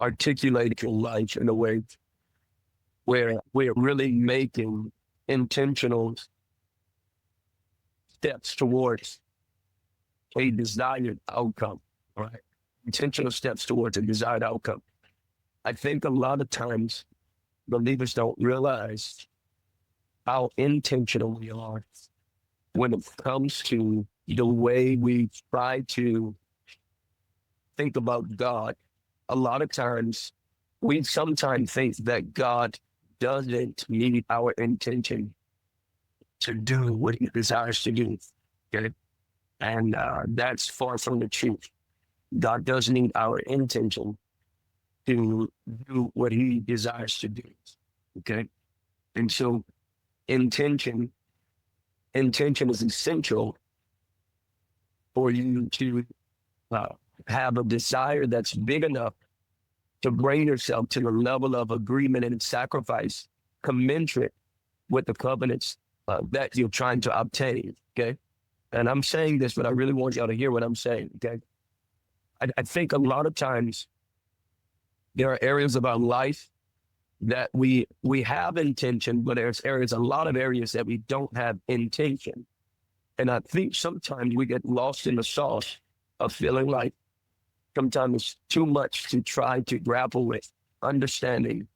articulate your life in a way where we're really making intentional steps towards a desired outcome, right? Intentional steps towards a desired outcome. I think a lot of times believers don't realize how intentional we are when it comes to the way we try to think about God. A lot of times, we sometimes think that God doesn't need our intention to do what he desires to do. Okay? And that's far from the truth. God does need our intention to do what he desires to do. Okay? And so intention, intention is essential for you to uh, have a desire that's big enough to bring yourself to the level of agreement and sacrifice commensurate with the covenants that you're trying to obtain. Okay. And I'm saying this, but I really want y'all to hear what I'm saying. Okay. I think a lot of times there are areas of our life that we have intention, but there's areas, a lot of areas that we don't have intention. And I think sometimes we get lost in the sauce of feeling like sometimes it's too much to try to grapple with understanding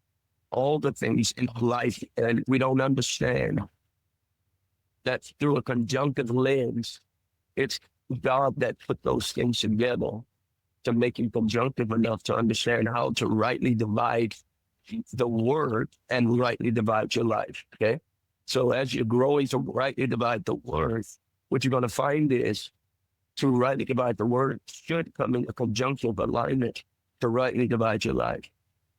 all the things in life. And we don't understand that through a conjunctive lens, it's God that put those things together to make you conjunctive enough to understand how to rightly divide the word and rightly divide your life. Okay. So as you're growing to rightly divide the word, what you're going to find is to rightly divide the word should come in a conjunctive alignment to rightly divide your life.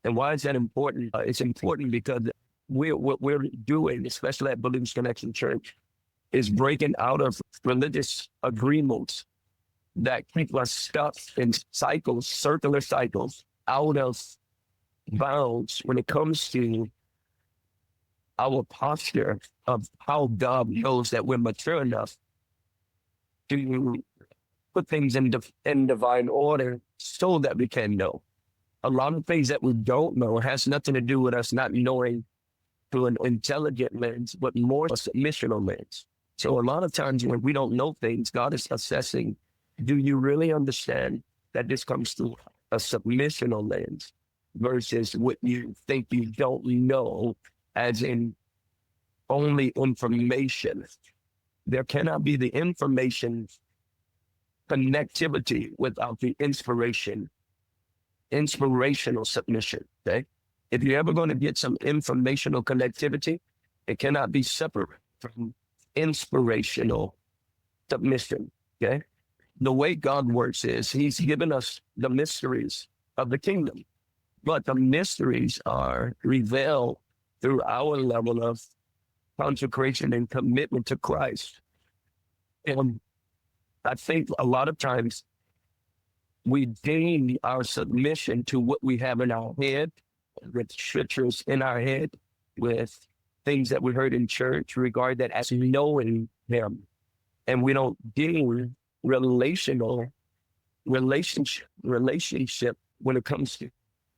And why is that important? It's important because what we're doing, especially at Believers Connection Church, is breaking out of religious agreements that keep us stuck in cycles, circular cycles, out of bounds when it comes to our posture of how God knows that we're mature enough to put things in divine order so that we can know. A lot of things that we don't know has nothing to do with us not knowing through an intelligent lens, but more a submissional lens. So a lot of times when we don't know things, God is assessing, do you really understand that this comes through a submissional lens versus what you think you don't know, as in only information. There cannot be the information connectivity without the inspirational submission. Okay. If you're ever going to get some informational connectivity, it cannot be separate from inspirational submission. Okay. The way God works is he's given us the mysteries of the kingdom, but the mysteries are revealed through our level of consecration and commitment to Christ. And I think a lot of times we deem our submission to what we have in our head, with scriptures in our head, with things that we heard in church, regard that as knowing him. And we don't deem relationship when it comes to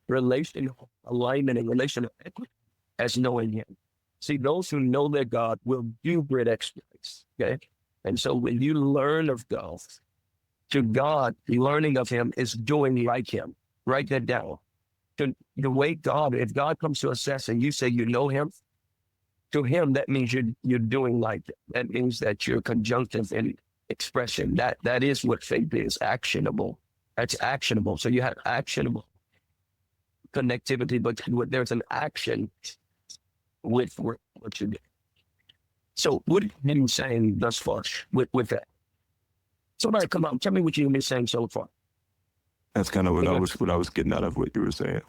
relational alignment and relational equity as knowing him. See, those who know their God will do great exploits. Okay. And so when you learn of God, to God, learning of him is doing like him. Write that down. The way God, if God comes to assess and you say you know him, to him, that means you're doing like it. That means that you're conjunctive in expression. That is what faith is, actionable. That's actionable. So you have actionable connectivity, but there's an action with what you do. So what have you been saying thus far with that? Somebody come on, tell me what you've been saying so far. That's kind of what I was getting out of what you were saying.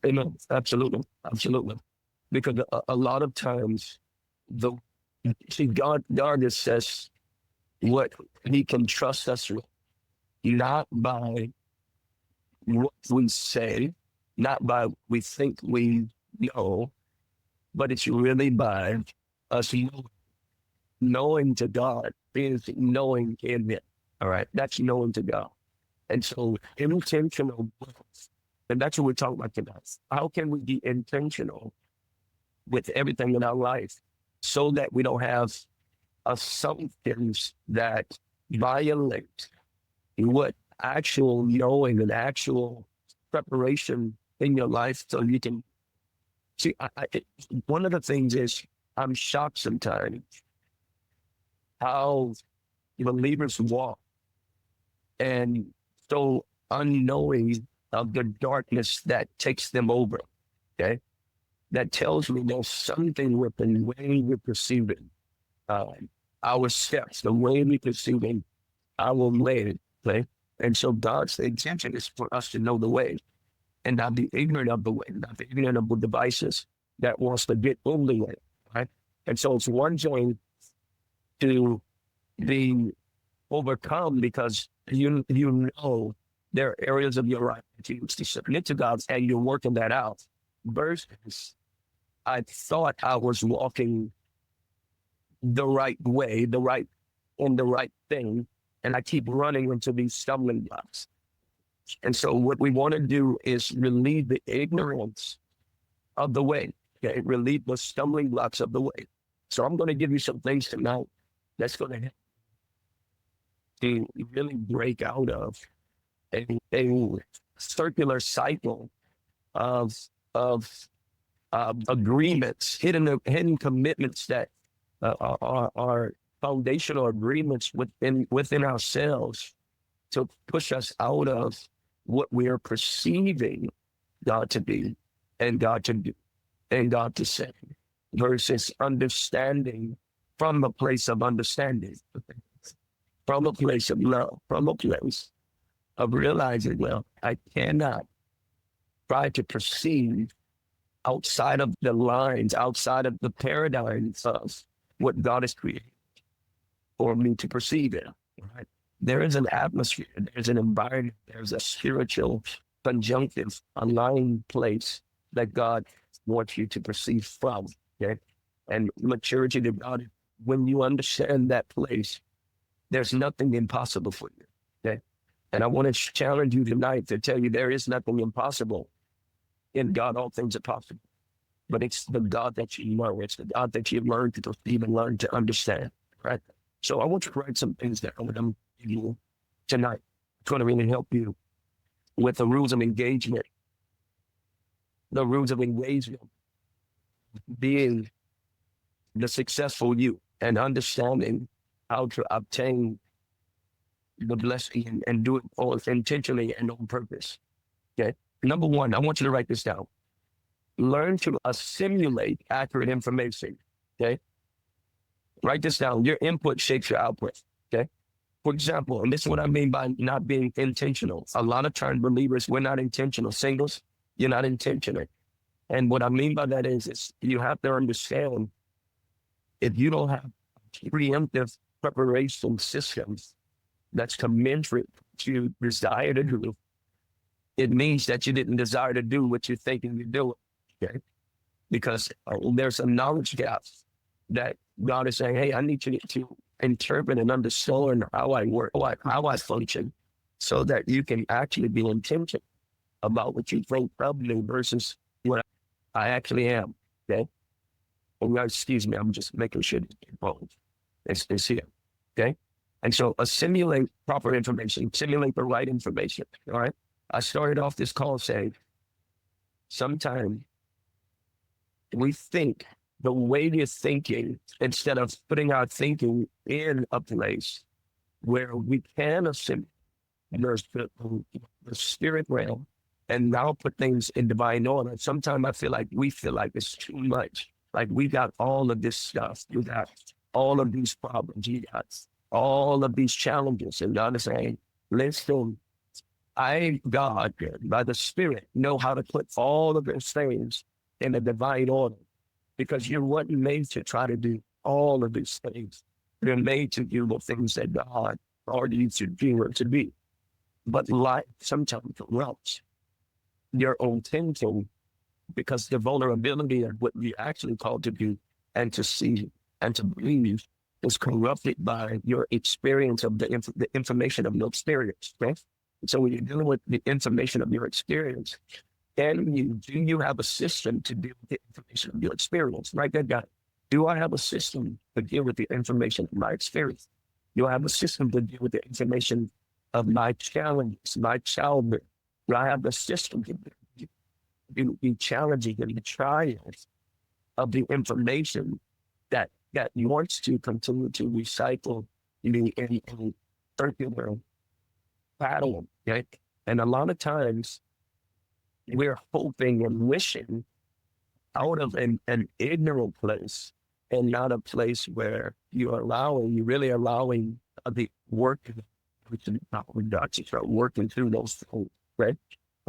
Amen. Absolutely. Absolutely. Because a lot of times God says what he can trust us with, not by what we say, not by what we think we know, but it's really by us knowing to God is knowing in him. All right. That's knowing to God. And so intentional growth And that's what we're talking about tonight. How can we be intentional with everything in our life so that we don't have assumptions that violate what actual knowing and actual preparation in your life so you can see. One of the things is I'm shocked sometimes how believers walk and so unknowing of the darkness that takes them over. Okay. That tells me there's something with the way we're perceiving our steps, the way we perceiving our way. Okay. And so God's intention is for us to know the way and not be ignorant of the way, not be ignorant of the devices that wants to get in the way. Right. And so it's one joint to be overcome because you know there are areas of your life that you used to submit to God and you're working that out. Versus I thought I was walking the right way, the right thing, and I keep running into these stumbling blocks. And so what we want to do is relieve the ignorance of the way, okay? Relieve the stumbling blocks of the way. So I'm going to give you some things tonight that's going to help to really break out of a circular cycle of agreements, hidden commitments that are foundational agreements within ourselves to push us out of what we are perceiving God to be and God to do and God to say, versus understanding from a place of understanding, from a place of love, from a place of realizing, well, I cannot try to perceive outside of the lines, outside of the paradigms of what God has created for me to perceive it. Right? There is an atmosphere, there's an environment, there's a spiritual conjunctive, aligned place that God wants you to perceive from. Okay? And maturity to God, when you understand that place, there's nothing impossible for you. Okay? And I want to challenge you tonight to tell you there is nothing impossible. In God, all things are possible. But it's the God that you learn. It's the God that you learn to even learn to understand. Right? So I want you to write some things down with them tonight. It's going to really help you with the rules of engagement. The rules of engagement being the successful you and understanding how to obtain the blessing and do it all intentionally and on purpose. Okay. Number one, I want you to write this down. Learn to assimilate accurate information. Okay. Write this down. Your input shapes your output. Okay. For example, and this is what I mean by not being intentional. A lot of times believers, we're not intentional. Singles, you're not intentional. And what I mean by that is you have to understand if you don't have preemptive preparation systems that's commensurate to desire to do, it means that you didn't desire to do what you're thinking you're doing. Okay? Because there's a knowledge gap that God is saying, hey, I need you to interpret and understand how I work, how I function, so that you can actually be intentional about what you think of me versus what I actually am. Okay? Excuse me, I'm just making sure it's here. Okay? And so assimilate proper information, assimilate the right information. All right? I started off this call saying, sometimes we think the way we're thinking, instead of putting our thinking in a place where we can assimilate the spirit realm and now put things in divine order. Sometimes I feel like we feel like it's too much. Like we got all of this stuff. We got all of these problems. We got all of these challenges. And God is saying, listen, I, God, by the Spirit, know how to put all of those things in a divine order, because you weren't made to try to do all of these things. You're made to do the things that God ordered you to do or to be. But life sometimes corrupts your own thinking, because the vulnerability of what we actually called to do and to see and to believe is corrupted by your experience of the information of your experience. Okay? So when you're dealing with the information of your experience, do you have a system to deal with the information of your experience? Write that down. Do I have a system to deal with the information of my experience? Do I have a system to deal with the information of my challenges, my childhood? Do I have the system to be challenging and the trials of the information that wants to continue to recycle in circular battle, right? And a lot of times we're hoping and wishing out of an ignorant place and not a place where you're really allowing the work to start working through those things, right?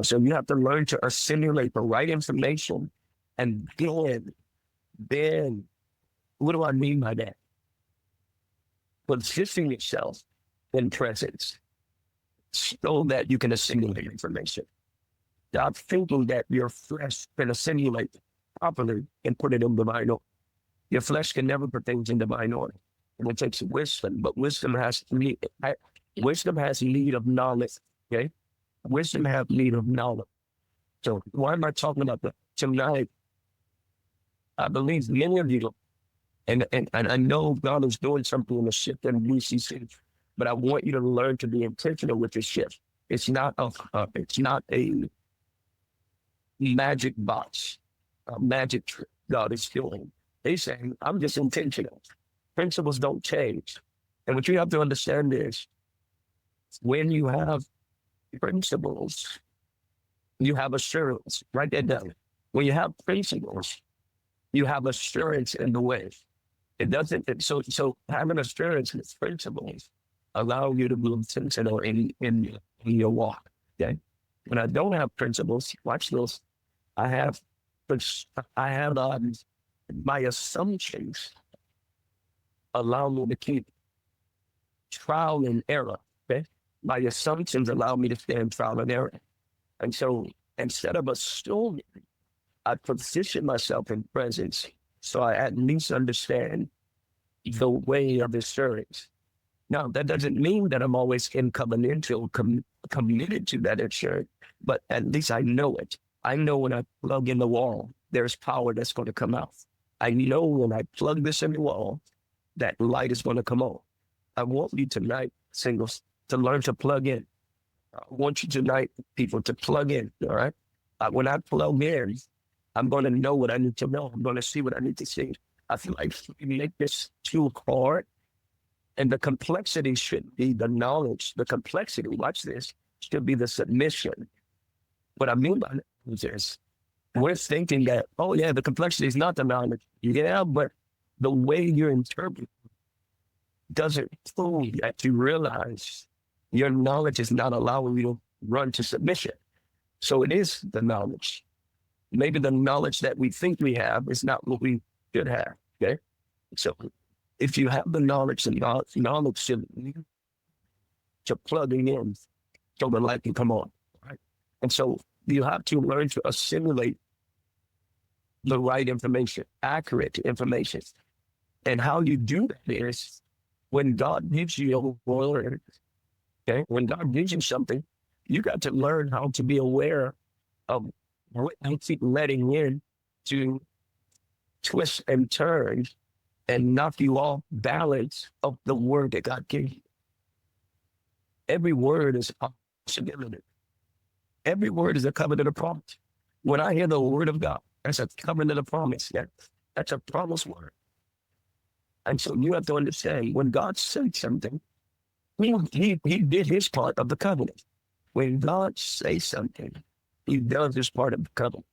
So you have to learn to assimilate the right information, and then what do I mean by that? Position yourself in presence so that you can assimilate information. Stop thinking that your flesh can assimilate properly and put it in divine order. Your flesh can never put things in divine order. And it takes wisdom, but wisdom has need of knowledge. Okay? Wisdom has need of knowledge. So why am I talking about that? Tonight, I believe many of you, and I know God is doing something in the shift in WCC, but I want you to learn to be intentional with your shift. It's not a magic box, a magic trick God is doing. He's saying, I'm just intentional. Principles don't change. And what you have to understand is when you have principles, you have assurance. Write that down. When you have principles, you have assurance in the way. It doesn't, so having assurance in its principles allow you to be intentional in your walk. Okay? When I don't have principles, watch this. I have my assumptions allow me to keep trial and error. Okay? My assumptions allow me to stay in trial and error. And so instead of assuming, I position myself in presence so I at least understand the way of assurance. Now, that doesn't mean that I'm always in covenantal, committed to that assurance, but at least I know it. I know when I plug in the wall, there's power that's going to come out. I know when I plug this in the wall, that light is going to come on. I want you tonight, singles, to learn to plug in. I want you tonight, people, to plug in, all right? When I plug in, I'm going to know what I need to know. I'm going to see what I need to see. I feel like we make this too hard, and the complexity should be the knowledge. The complexity, watch this, should be the submission. What I mean by that is we're thinking that, oh yeah, the complexity is not the knowledge. Yeah, but the way you interpret doesn't prove that you realize your knowledge is not allowing you to run to submission. So it is the knowledge. Maybe the knowledge that we think we have is not what we should have. Okay. So if you have the knowledge and knowledge to plugging in so the light can come on. Right? And so you have to learn to assimilate the right information, accurate information. And how you do that is when God gives you a word, okay, when God gives you something, you got to learn how to be aware of what you keep letting in to twist and turn and knock you off balance of the word that God gave you. Every word is a possibility. Every word is a covenant of promise. When I hear the word of God, that's a covenant of promise. That's a promise word. And so you have to understand when God said something, he did his part of the covenant. When God says something, he does his part of the covenant.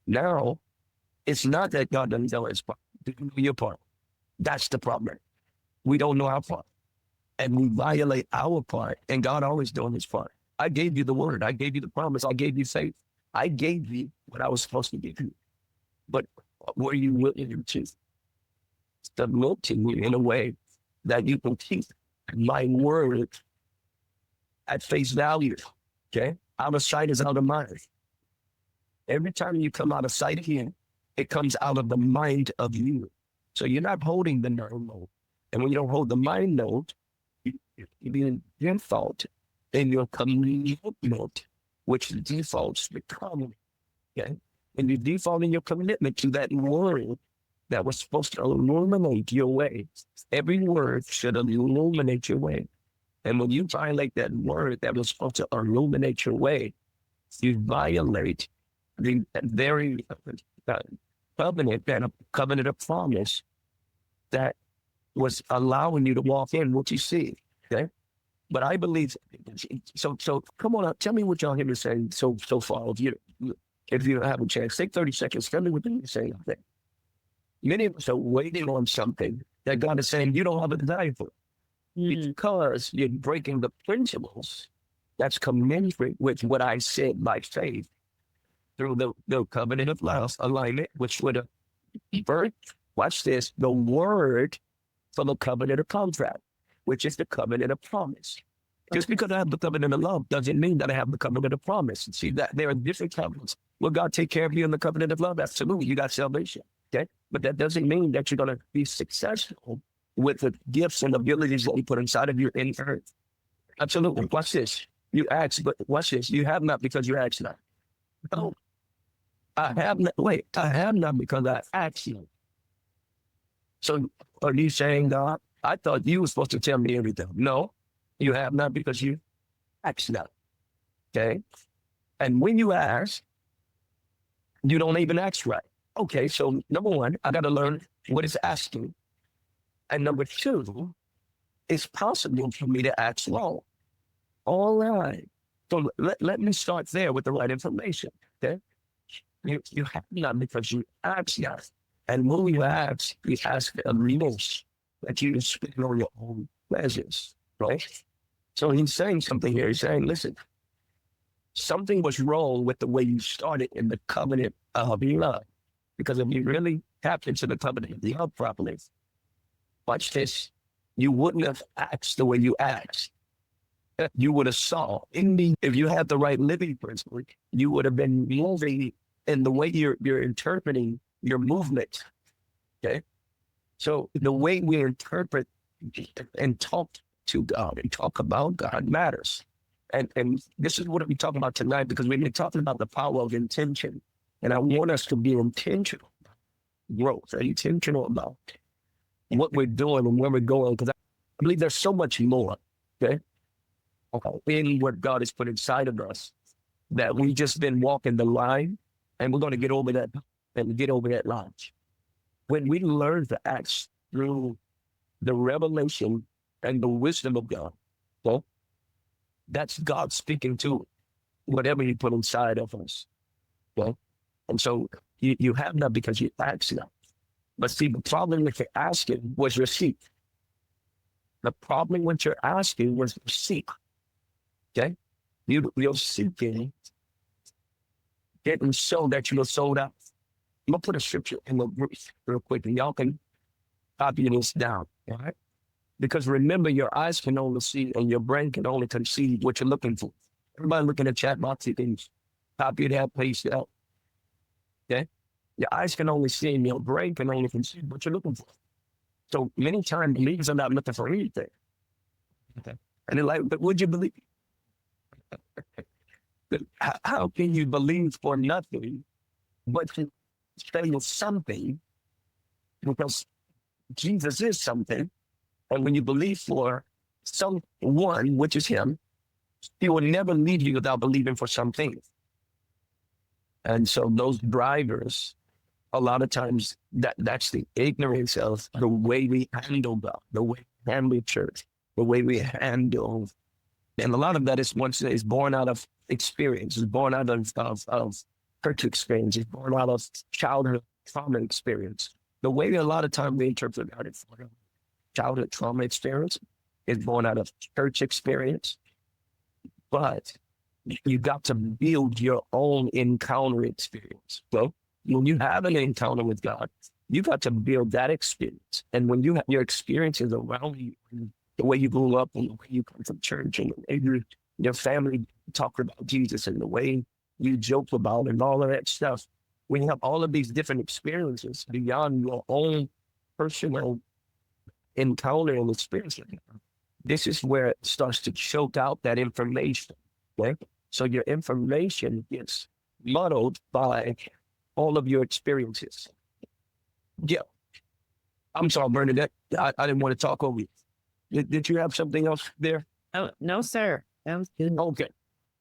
Now, it's not that God doesn't know his part. Do you know your part? That's the problem. We don't know our part. And we violate our part, and God always doing his part. I gave you the word. I gave you the promise. I gave you faith. I gave you what I was supposed to give you. But were you willing to submit to me in a way that you can keep my word at face value? Okay? Out of sight is out of mind. Every time you come out of sight of him, it comes out of the mind of you. So you're not holding the nerve node. And when you don't hold the mind node, you're being in thought. in your commitment, which defaults to covenant. Okay? And you default in your commitment to that word that was supposed to illuminate your way. Every word should illuminate your way. And when you violate that word that was supposed to illuminate your way, you violate the very covenant, that a covenant of promise that was allowing you to walk in what you see. Okay. But I believe so. So come on, tell me what y'all hear me saying so far. If you have a chance, take 30 seconds. Tell me what you're saying. Many of us are waiting on something that God is saying you don't have a desire for, because you're breaking the principles that's commensurate with what I said by faith through the covenant of love alignment, which would have birthed, watch this, the word from the covenant of contract, which is the covenant of promise. Just because I have the covenant of love doesn't mean that I have the covenant of promise. See, that there are different covenants. Will God take care of you in the covenant of love? Absolutely. You got salvation. Okay. But that doesn't mean that you're going to be successful with the gifts and abilities that He put inside of you in earth. Absolutely. Watch this. You ask, but watch this. You have not because you ask not. No. I have not. Wait, I have not because I asked you. So are you saying, God, I thought you were supposed to tell me everything? No, you have not because you asked not. Okay. And when you ask, you don't even ask right. Okay. So number one, I got to learn what is asking. And number two, it's possible for me to ask wrong. All right. So let me start there with the right information. Okay. You have not because you ask not. And when you ask a remorse that you spend on your own pleasures, right? So He's saying something here. He's saying, listen, something was wrong with the way you started in the covenant of love. Because if you really tapped into the covenant of love properly, watch this, you wouldn't have asked the way you asked. You would have saw. If you had the right living principle, you would have been moving in the way you're interpreting your movement. Okay. So the way we interpret and talk to God and talk about God matters. And this is what we're talking about tonight, because we've been talking about the power of intention. And I want us to be intentional about growth, intentional about what we're doing and where we're going, because I believe there's so much more, okay, in what God has put inside of us, that we've just been walking the line, and we're going to get over that line. When we learn to act through the revelation and the wisdom of God, well, that's God speaking to whatever He put inside of us. Okay? And so you have that because you ask not. But see, the problem with your asking was your seek. The problem with your asking was your seek. Okay? You're seeking, getting so that you're sold out. I'm going to put a scripture in the group real quick, and y'all can copy this down. All right? Because remember, your eyes can only see and your brain can only conceive what you're looking for. Everybody look in the chat box, you can copy that, paste it out. Okay? Your eyes can only see and your brain can only conceive what you're looking for. So many times, believers are not looking for anything. Okay? And they're like, but would you believe? How can you believe for nothing but to say something? Because Jesus is something. And when you believe for someone, which is Him, He will never leave you without believing for something. And so those drivers, a lot of times, that's the ignorance of the way we handle God, the way we handle church, the way we handle. And a lot of that is born out of experience, is born out of church experience, is born out of childhood trauma experience. The way a lot of times we interpret God is childhood trauma experience, is born out of church experience. But you got to build your own encounter experience. So when you have an encounter with God, you got to build that experience. And when you have your experiences around you, the way you grew up and the way you come from church and the way your family talk about Jesus and the way you joke about and all of that stuff, when you have all of these different experiences beyond your own personal encounter and experience, This is where it starts to choke out that information. Okay? So your information gets muddled by all of your experiences. Yeah. I'm sorry, Bernadette. I didn't want to talk over you. Did you have something else there? Oh, no, sir. That was good. Okay.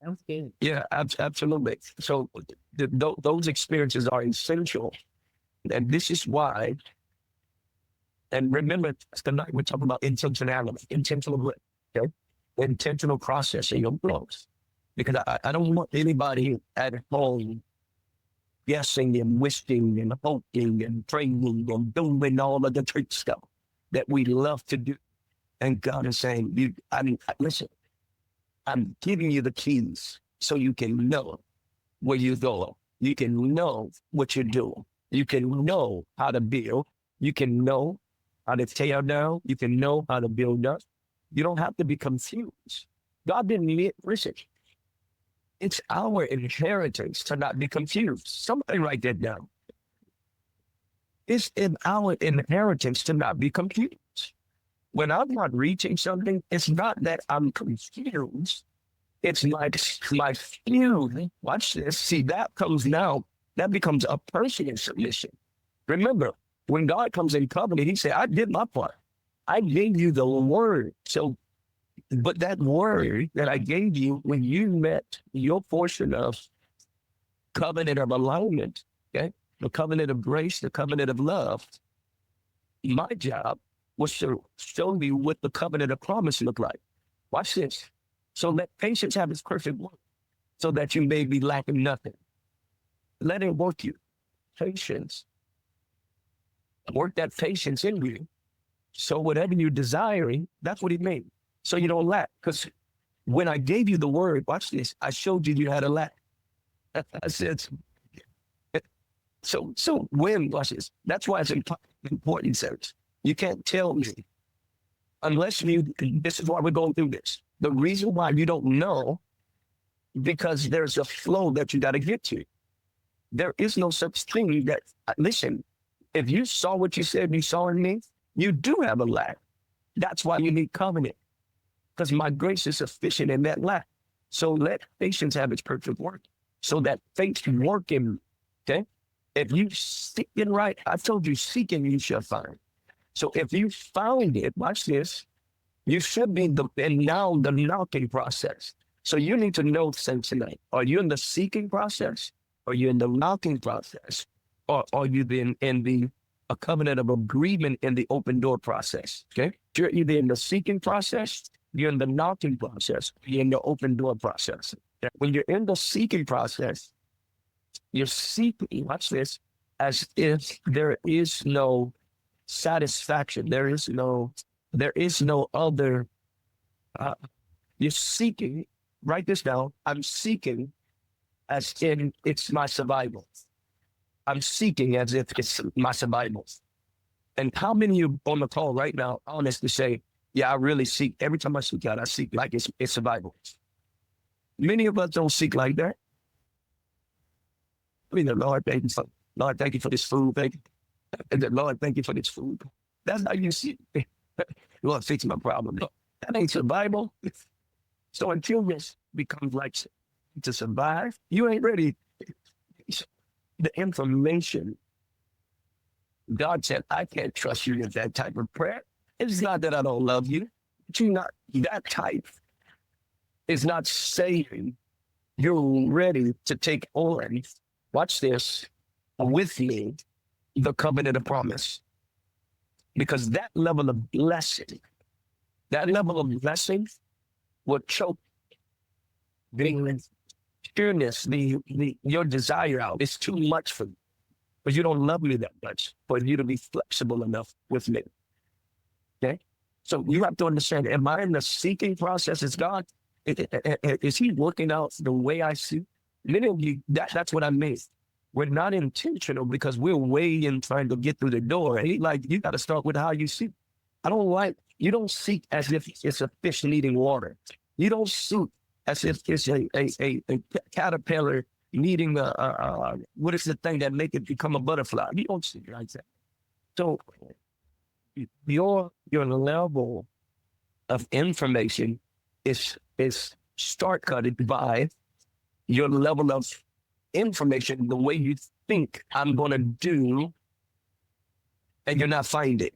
That was good. Yeah, absolutely. So those experiences are essential. And this is why, and remember, tonight we're talking about intentionality, okay? Intentional processing of flows. Because I don't want anybody at home guessing and wishing and hoping and praying and doing all of the church stuff that we love to do. And God is saying, listen, I'm giving you the keys so you can know where you're going. You can know what you're doing. You can know how to build. You can know how to tear down. You can know how to build up. You don't have to be confused. God didn't need, listen, it's our inheritance to not be confused. Somebody write that down. It's in our inheritance to not be confused. When I'm not reaching something, it's not that I'm confused. It's my feud. Watch this. See, that comes now. That becomes a personal submission. Remember, when God comes in covenant, he said, I did my part. I gave you the word. So, but that word that I gave you when you met your portion of covenant of alignment, okay, the covenant of grace, the covenant of love, my job was to show you what the covenant of promise looked like. Watch this. So let patience have its perfect work, so that you may be lacking nothing. Let it work you. Patience. Work that patience in you. So whatever you're desiring, that's what he made. So you don't lack. Because when I gave you the word, watch this, I showed you had a lack. I said, so when, watch this, that's why it's important, sirs. You can't tell me unless this is why we're going through this. The reason why you don't know, because there's a flow that you got to get to. There is no such thing that, listen, if you saw what you said you saw in me, you do have a lack. That's why you need covenant, because my grace is sufficient in that lack. So let patience have its perfect work, so that faith can work in, okay? If you seek it right, I told you, seek and you shall find. So if you found it, watch this, you should be now the knocking process. So you need to know, since tonight, are you in the seeking process? Are you in the knocking process? Or are you in a covenant of agreement in the open door process? Okay. You're either in the seeking process, you're in the knocking process, you're in the open door process. When you're in the seeking process, you're seeking, watch this, as if there is no satisfaction. There is no other, you're seeking, write this down. I'm seeking as in it's my survival. I'm seeking as if it's my survival. And how many of you on the call right now, honestly say, yeah, I really seek. Every time I seek out, I seek like it's survival. Many of us don't seek like that. I mean, Lord, thank you for this food. Thank you. And the Lord, thank you for this food. That's how you see it. Lord, fix my problem. That ain't survival. So until this becomes like to survive, you ain't ready. The information, God said, I can't trust you with that type of prayer. It's not that I don't love you, but you're not that type. It's not saying you're ready to take on, watch this, with me, the covenant of promise. Because that level of blessing will choke the pureness, your desire out. It's too much for you. But you don't love me that much for you to be flexible enough with me. Okay? So you have to understand, am I in the seeking process? Is God, is he working out the way I see? Many of you, that's what I mean. We're not intentional because we're waiting trying to get through the door. And you got to start with how you see. You don't seek as if it's a fish needing water. You don't seek as if it's a caterpillar needing what is the thing that make it become a butterfly? You don't seek like that. So your level of information is shortcutted by your level of information, the way you think I'm going to do, and you're not finding it.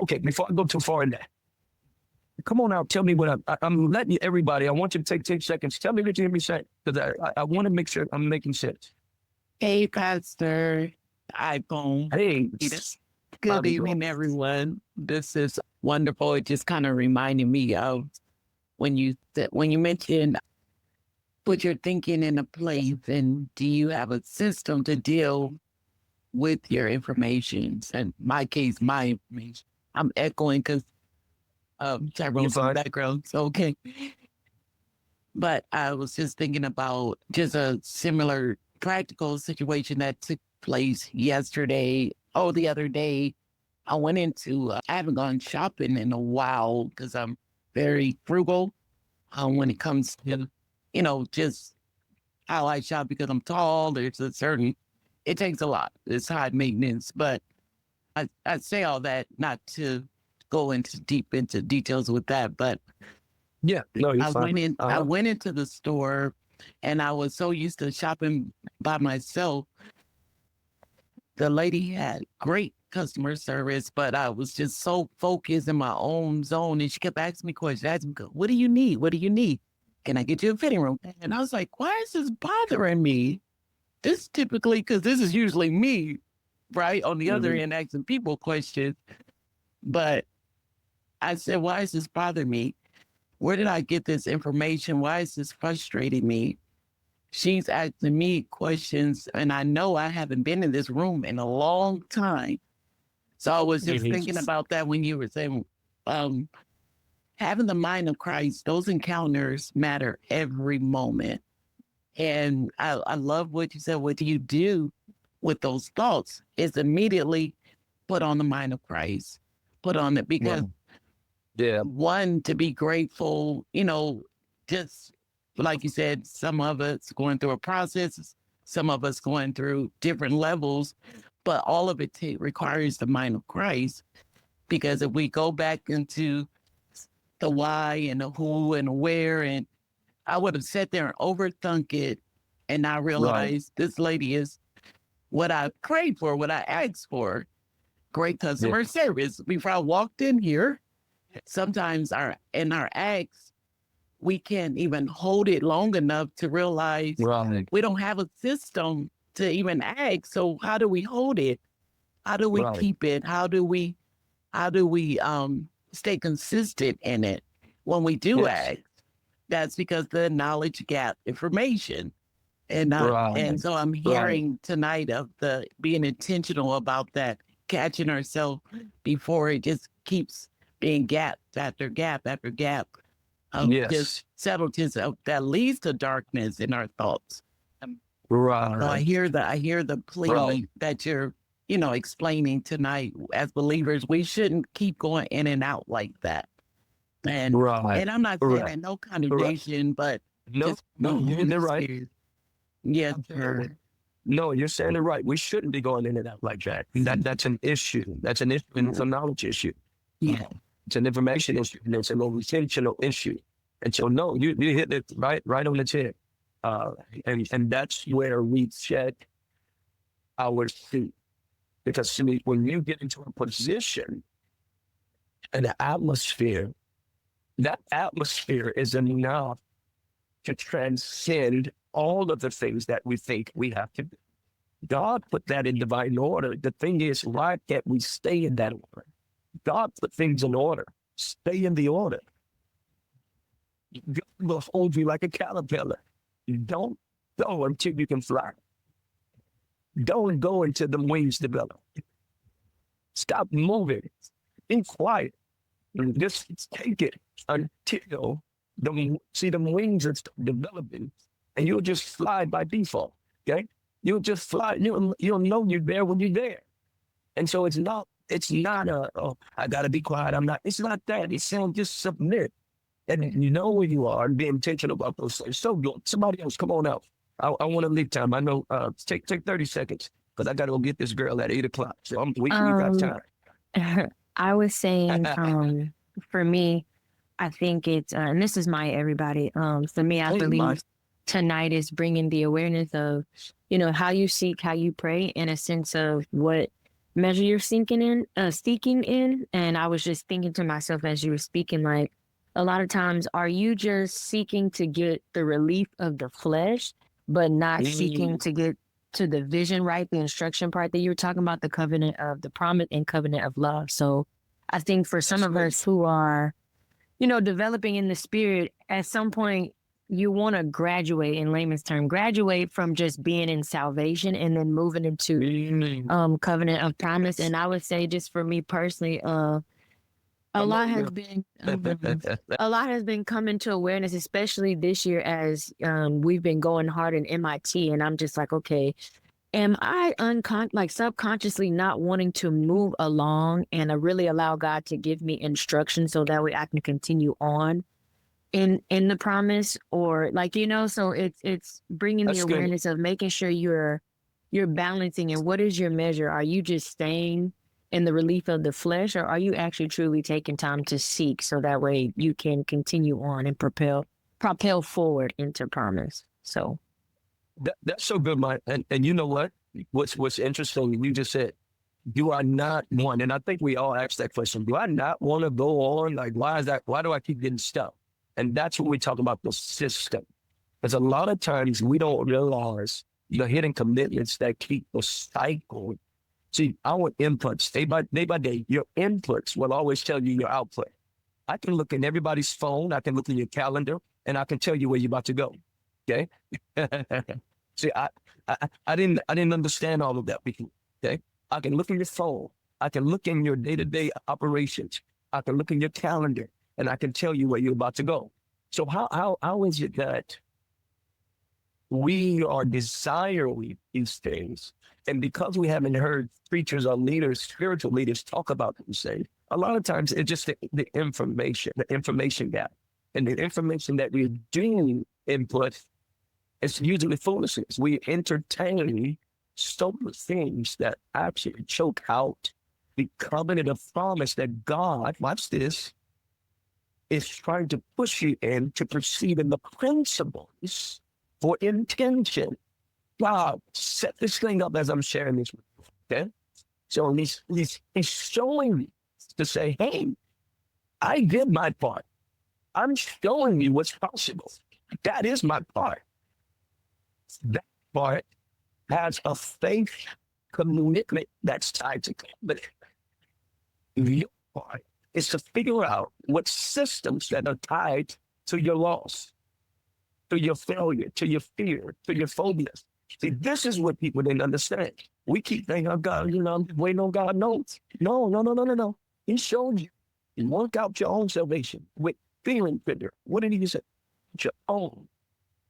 Okay, before I go too far in that, come on out. Tell me what I'm letting you, everybody. I want you to take 10 seconds. Tell me what you hear me say, because I want to make sure I'm making sense. Hey, Pastor iPhone. Hey, Good evening, everyone. This is wonderful. It just kind of reminded me of when you mentioned put your thinking in a place, and do you have a system to deal with your information? And my case, my information. I'm echoing because Tyrone's in the background. So okay. But I was just thinking about just a similar practical situation that took place yesterday. Oh, the other day, I went into, I haven't gone shopping in a while because I'm very frugal when it comes to, just how I shop because I'm tall. There's it takes a lot. It's high maintenance. But I say all that not to go deep into details with that, but yeah, no, you're fine. I went into the store, and I was so used to shopping by myself. The lady had great customer service, but I was just so focused in my own zone, and she kept asking me questions. What do you need? What do you need? Can I get you a fitting room? And I was like, why is this bothering me? This typically, because this is usually me, right? On the other end, asking people questions. But I said, why is this bothering me? Where did I get this information? Why is this frustrating me? She's asking me questions, and I know I haven't been in this room in a long time. So I was just thinking about that when you were saying, having the mind of Christ, those encounters matter every moment. And I love what you said. What do you do with those thoughts? Is immediately put on the mind of Christ, put on it, because one, to be grateful, just like you said, some of us going through a process, some of us going through different levels, but all of it requires the mind of Christ. Because if we go back into the why and the who and the where, and I would have sat there and overthunk it, and I realized this lady is what I prayed for, what I asked for. Great customer service. Before I walked in here, sometimes in our acts, we can't even hold it long enough to realize we don't have a system to even act. So how do we hold it? How do we keep it? How do we stay consistent in it when we do act? That's because the knowledge gap information. And so I'm hearing tonight of the being intentional about that, catching ourselves before it just keeps being gap after gap after gap. Just subtleties that leads to darkness in our thoughts. So I hear the plea that you're, explaining tonight. As believers, we shouldn't keep going in and out like that. And I'm not saying that no condemnation, but no, you're right. Yes, no, you're saying it right. We shouldn't be going in and out like that. That's an issue. That's an issue, and it's a knowledge issue. Yeah. It's an information issue, and it's an intentional issue. And so, no, you hit it right on the chin. And that's where we check our feet. Because when you get into a position and an atmosphere, that atmosphere is enough to transcend all of the things that we think we have to do. God put that in divine order. The thing is, why can't we stay in that order? God put things in order. Stay in the order. God will hold you like a caterpillar. You don't go until you can fly. Don't go until the wings develop. Stop moving. Be quiet. And just take it until the wings are developing, and you'll just fly by default. Okay, you'll just fly. You'll know you're there when you're there. And so it's not I gotta be quiet. It's not that. It's saying just submit. And you know where you are and be intentional about those things. So somebody else, come on out. I want to leave time. I know, take 30 seconds because I got to go get this girl at 8 o'clock. So we got time. I was saying, for me, I think it's, and this is my everybody. For me, I Hey, believe tonight is bringing the awareness of, how you seek, how you pray, in a sense of what measure you're seeking in. And I was just thinking to myself as you were speaking, like, a lot of times, are you just seeking to get the relief of the flesh, but not seeking to get to the vision, right? The instruction part that you were talking about, the covenant of the promise and covenant of love. So I think for some of us who are, developing in the spirit, at some point, you want to graduate, in layman's term, graduate from just being in salvation and then moving into covenant of promise. And I would say, just for me personally, a lot has been coming to awareness, especially this year as we've been going hard in MIT, and I'm just like, okay, am I subconsciously not wanting to move along and really allow God to give me instruction so that way I can continue on in the promise, or so it's bringing That's the good. awareness of making sure you're balancing. And what is your measure? Are you just staying in the relief of the flesh, or are you actually truly taking time to seek so that way you can continue on and propel forward into promise? So That's so good, Mike. And you know what? What's interesting? You just said, do I not want? And I think we all ask that question. Do I not want to go on? Like, why is that? Why do I keep getting stuck? And that's when we talk about the system. Because a lot of times we don't realize the hidden commitments that keep the cycle. See, our inputs, day by day, your inputs will always tell you your output. I can look in everybody's phone, I can look in your calendar, and I can tell you where you're about to go. Okay. See, I didn't understand all of that before. Okay. I can look in your phone. I can look in your day-to-day operations. I can look in your calendar, and I can tell you where you're about to go. So how is it that we are desiring these things, and because we haven't heard preachers or leaders, spiritual leaders, talk about these things, a lot of times it's just the information gap, and the information that we do input, it's usually foolishness. We entertain so many things that actually choke out the covenant of promise that God, watch this, is trying to push you in to proceed in the principles for intention. God set this thing up as I'm sharing this with you, okay? So he's showing me to say, hey, I did my part. I'm showing you what's possible. That is my part. That part has a faith commitment that's tied to covenant. Your part is to figure out what systems that are tied to your loss, to your failure, to your fear, to your phobias. See, this is what people didn't understand. We keep thinking, oh God, I'm waiting on God. No. He showed you. You work out your own salvation with feeling bitter. What did he say? Your own.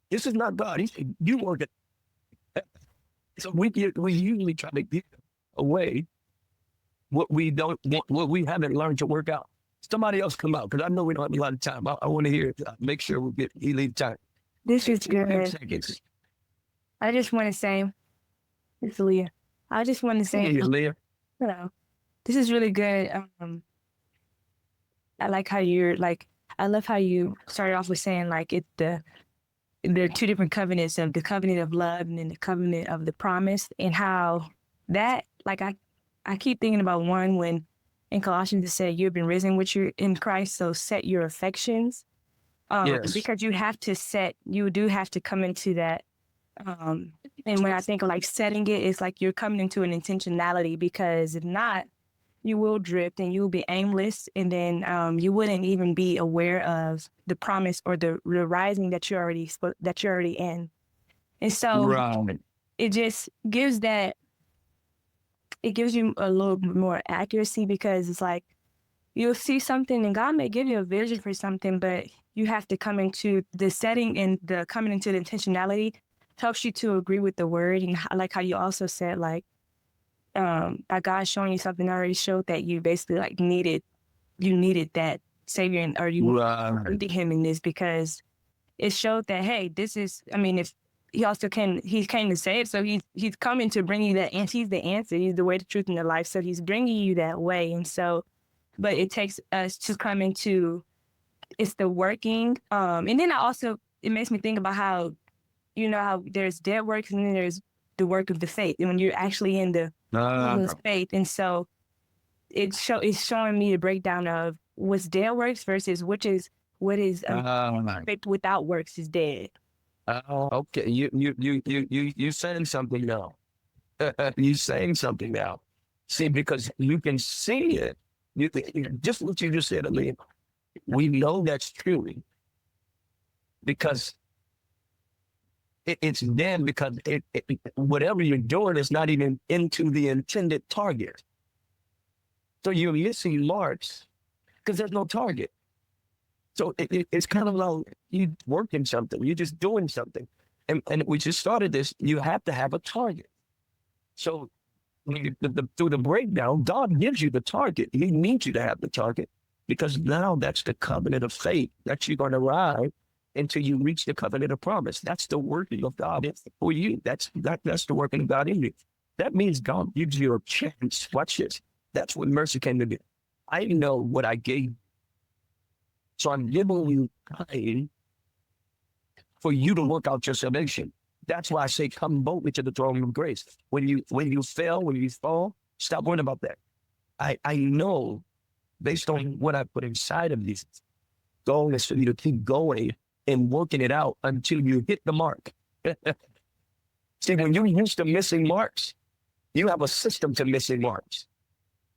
This is not God. He said, you work it. So we usually try to give away what we don't want, what we haven't learned to work out. Somebody else come out, because I know we don't have a lot of time. I want to hear it. Make sure we leave time. This is good. Seconds. I just want to say, it's Leah. I just want to say, Hey, Leah. hello. This is really good. I like how I love how you started off with saying there are two different covenants, of the covenant of love and then the covenant of the promise, and how that, I keep thinking about one when in Colossians it said, you've been risen with you in Christ, so set your affections. Yes. Because you do have to come into that. And when I think of setting it, it's like you're coming into an intentionality, because if not, you will drift and you'll be aimless, and then you wouldn't even be aware of the promise or the rising that you're already in. And so Right. it just gives you a little bit more accuracy, because it's like you'll see something and God may give you a vision for something, but you have to come into the setting, and the coming into the intentionality helps you to agree with the word. And I like how you also said by God showing you something already showed that you basically needed that savior, or you needed him in this, because it showed that, hey, this is, if he also he came to save, so he's coming to bring you that, and he's the answer, he's the way, the truth, and the life, so he's bringing you that way. And so, but it takes us to come into it's the working. And then it makes me think about how, how there's dead works and then there's the work of the faith. And when you're actually in the faith. And so it's showing me the breakdown of what's dead works versus what is faith without works is dead. Okay. You saying something now. You saying something now. See, because you can see it. You think, just what you just said, Amelia. We know that's true because it's dead because whatever you're doing is not even into the intended target. So you're missing marks because there's no target. So it's kind of like you working something, you're just doing something. And we just started this, you have to have a target. So through the breakdown, God gives you the target. He needs you to have the target because now that's the covenant of faith that you're going to ride until you reach the covenant of promise. That's the working of God for you. That's the working of God in you. That means God gives you a chance. Watch this. That's what mercy came to do. I know what I gave. So I'm giving you time for you to work out your salvation. That's why I say come boldly to the throne of grace. When you fall, stop worrying about that. I know based on what I put inside of these, goal is for you to keep going and working it out until you hit the mark. See, when you're used to missing marks, you have a system to missing marks.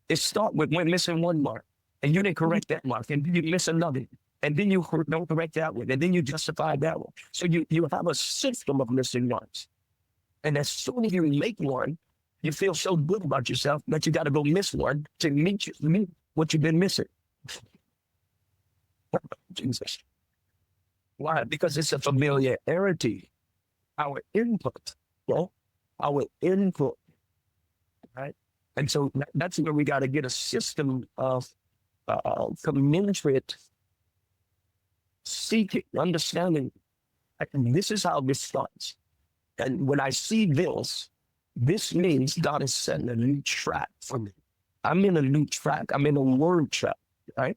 It starts with when missing one mark, and you didn't correct that mark, and then you miss another, and then you don't correct that one, and then you justify that one. So you have a system of missing marks. And as soon as you make one, you feel so good about yourself that you got to go miss one to meet what you've been missing. Jesus. Why? Because it's a familiarity. Our input, right? And so that's where we got to get a system of commensurate seeking, understanding. And this is how this starts. And when I see this means God is setting a new track for me. I'm in a new track. I'm in a word track, right?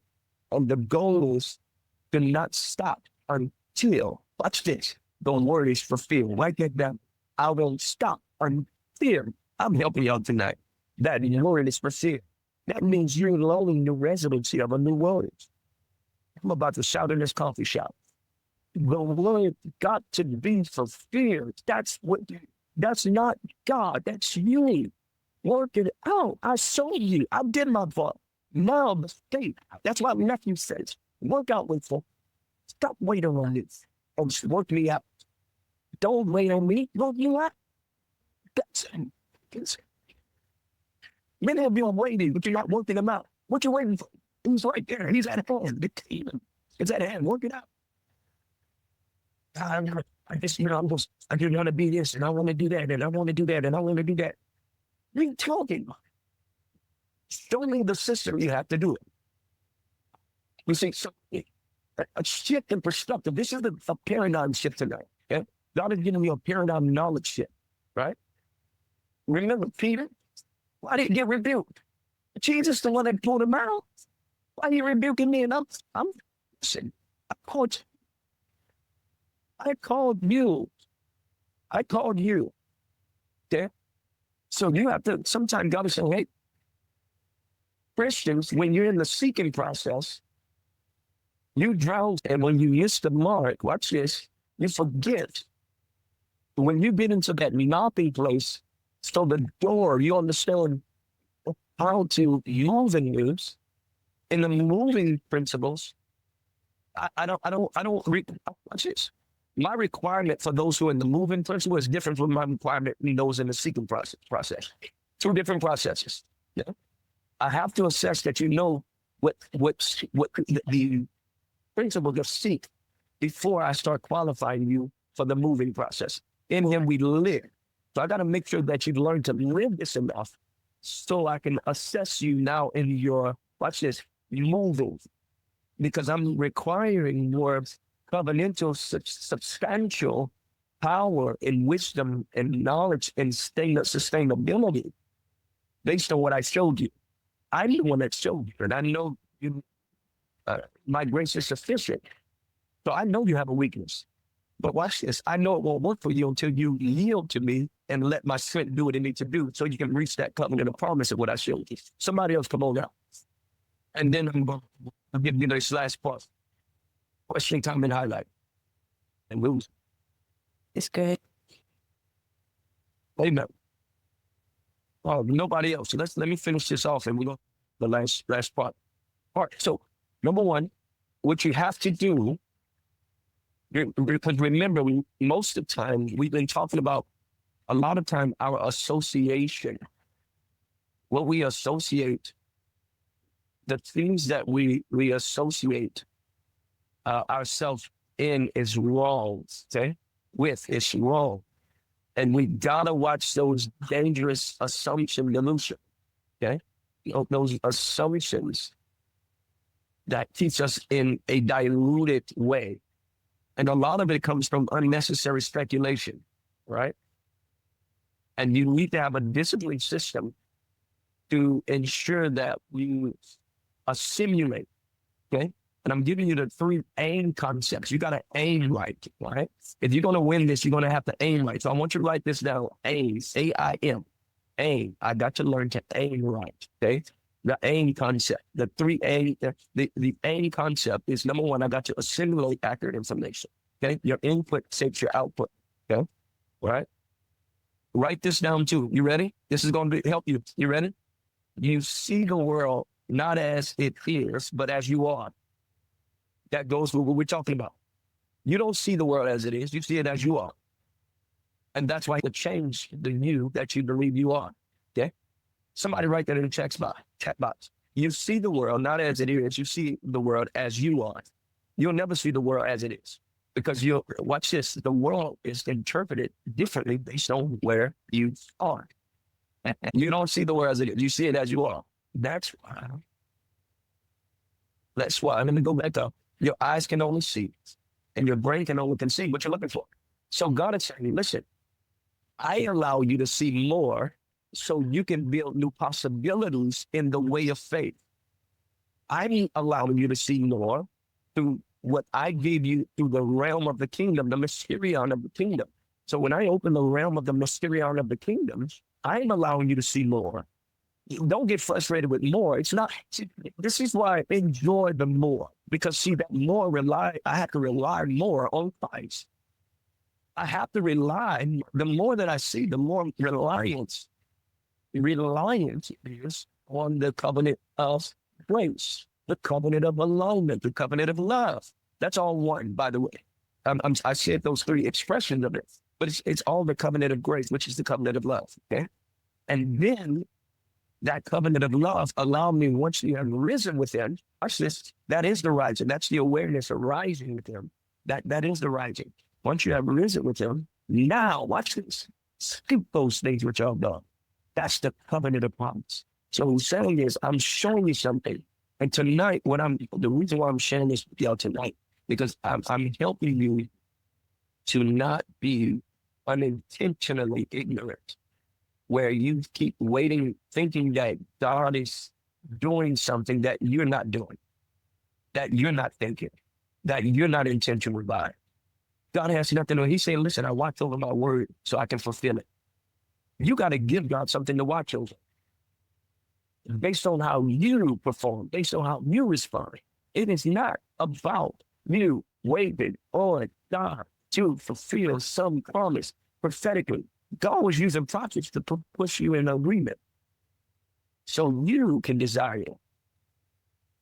And the goal is to not stop until, watch this, the word is fulfilled. Write that down. I won't stop until, I'm helping y'all tonight, that the word is fulfilled. That means you're loading the residency of a new word. I'm about to shout in this coffee shop. The word got to be fulfilled. That's not God. That's you. Work it out. I showed you. I did my part. Now the faith. That's why Matthew says, work out with folk. Stop waiting on this. And just work me out. Don't wait on me. Work you out. That's it. Many of you are waiting, but you're not working them out. What you waiting for? He's right there. He's at hand. The kingdom is at hand. Work it out. I just want to be this, and I want to do that, and I want to do that, and I want to do that. What are you talking about? Show me the system you have to do it. You see, so a shift in perspective. This is a paradigm shift tonight. Okay? God is giving me a paradigm knowledge shift, right? Remember Peter? Why did he get rebuked? Jesus, the one that pulled him out. Why are you rebuking me? And listen, I called you. I called you. Okay? So you have to, sometimes God is saying, hey, Christians, when you're in the seeking process, you drown, and when you miss the mark, watch this, you forget. When you get into that knocking place, so the door, you understand how to move and use. In the moving principles, watch this. My requirement for those who are in the moving principle is different from my requirement in those in the seeking process. Two different processes. Yeah. I have to assess that you know what the principle of seek before I start qualifying you for the moving process. In him we live. So I got to make sure that you've learned to live this enough so I can assess you now in your, watch this, moving. Because I'm requiring more covenantal, substantial power and wisdom and knowledge and sustainability based on what I showed you. I'm the one that showed you, and I know you. my grace is sufficient. So I know you have a weakness. But watch this. I know it won't work for you until you yield to me and let my strength do what it needs to do so you can reach that covenant of promise of what I showed you. Somebody else come on now. And then I'm going to give you this last part. Question, time, and highlight. And we'll. It's good. Amen. Oh, nobody else. So let me finish this off and we'll go to the last part. All right. So, number one, what you have to do, because remember, most of the time, we've been talking about a lot of time our association. What we associate, the things that we associate ourselves in is wrong, okay? With is wrong. And we gotta watch those dangerous assumption delusion, okay? Those assumptions that teach us in a diluted way. And a lot of it comes from unnecessary speculation, right? And you need to have a discipline system to ensure that you assimilate, okay? And I'm giving you the 3 aim concepts. You got to aim right? If you're going to win this, you're going to have to aim right. So I want you to write this down. Aim, A-I-M, aim. I got to learn to aim right, okay? The aim concept, the 3 aim, the aim concept is number one, I got to assimilate accurate information, okay? Your input shapes your output, okay? All right? Write this down too. You ready? This is going to help you. You ready? You see the world not as it is, but as you are. That goes with what we're talking about. You don't see the world as it is. You see it as you are. And that's why it changed the you that you believe you are. Okay? Somebody write that in the chat box. You see the world not as it is. You see the world as you are. You'll never see the world as it is. Because watch this, the world is interpreted differently based on where you are. You don't see the world as it is. You see it as you are. That's why. Let me go back up. Your eyes can only see, and your brain can only conceive what you're looking for. So God is saying, listen, I allow you to see more so you can build new possibilities in the way of faith. I'm allowing you to see more through what I gave you through the realm of the kingdom, the mysterion of the kingdom. So when I open the realm of the mysterion of the kingdom, I'm allowing you to see more. Don't get frustrated with more. It's not, this is why I enjoy the more. Because see, that more I have to rely more on Christ. I have to rely, the more that I see, the more reliance is on the covenant of grace, the covenant of alignment, the covenant of love. That's all one, by the way. I said those 3 expressions of it, but it's all the covenant of grace, which is the covenant of love, okay? And then that covenant of love allowed me, once you have risen within, watch this, that is the rising. That's the awareness of rising with him. That is the rising. Once you have risen with him, now, watch this, skip those things which are done. That's the covenant of promise. So what I'm saying is, I'm showing you something. And tonight, the reason why I'm sharing this with y'all tonight, because I'm helping you to not be unintentionally ignorant, where you keep waiting, thinking that God is doing something that you're not doing, that you're not thinking, that you're not intentional about. God has nothing to do. He's saying, listen, I watch over my word so I can fulfill it. You got to give God something to watch over. Based on how you perform, based on how you respond. It is not about you waiting on God to fulfill some promise prophetically. God was using prophets to push you in agreement so you can desire it.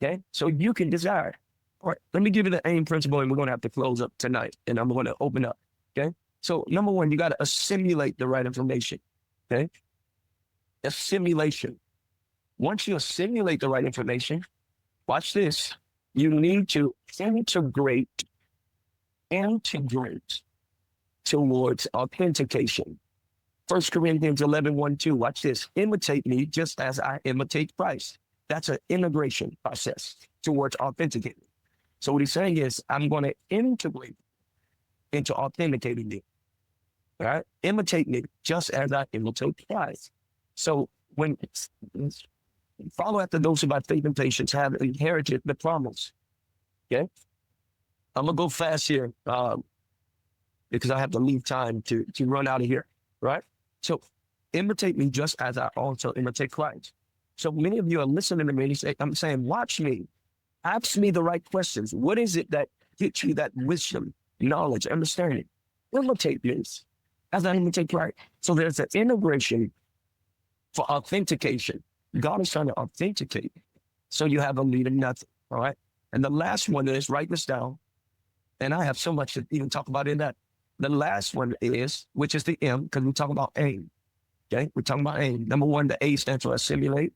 Okay? So you can desire. All right, let me give you the aim principle, and we're going to have to close up tonight, and I'm going to open up. Okay? So number one, you got to assimilate the right information. Okay? Assimilation. Once you assimilate the right information, watch this. You need to integrate towards authentication. 1 Corinthians 11:1-2. Watch this. Imitate me just as I imitate Christ. That's an integration process towards authenticating. So what he's saying is, I'm going to integrate into authenticating me. All right? Imitate me just as I imitate Christ. So when follow after those who by faith and patience have inherited the promise. Okay? I'm going to go fast here because I have to leave time to run out of here, right? So imitate me just as I also imitate Christ. So many of you are listening to me and you say, I'm saying, watch me. Ask me the right questions. What is it that gets you that wisdom, knowledge, understanding? Imitate this as I imitate Christ. So there's an integration for authentication. God is trying to authenticate. So you have a leader, nothing. All right. And the last one is, write this down. And I have so much to even talk about in that. The last one is, which is the M, because we talk about aim. Okay. We're talking about aim. Number one, the A stands for assimilate,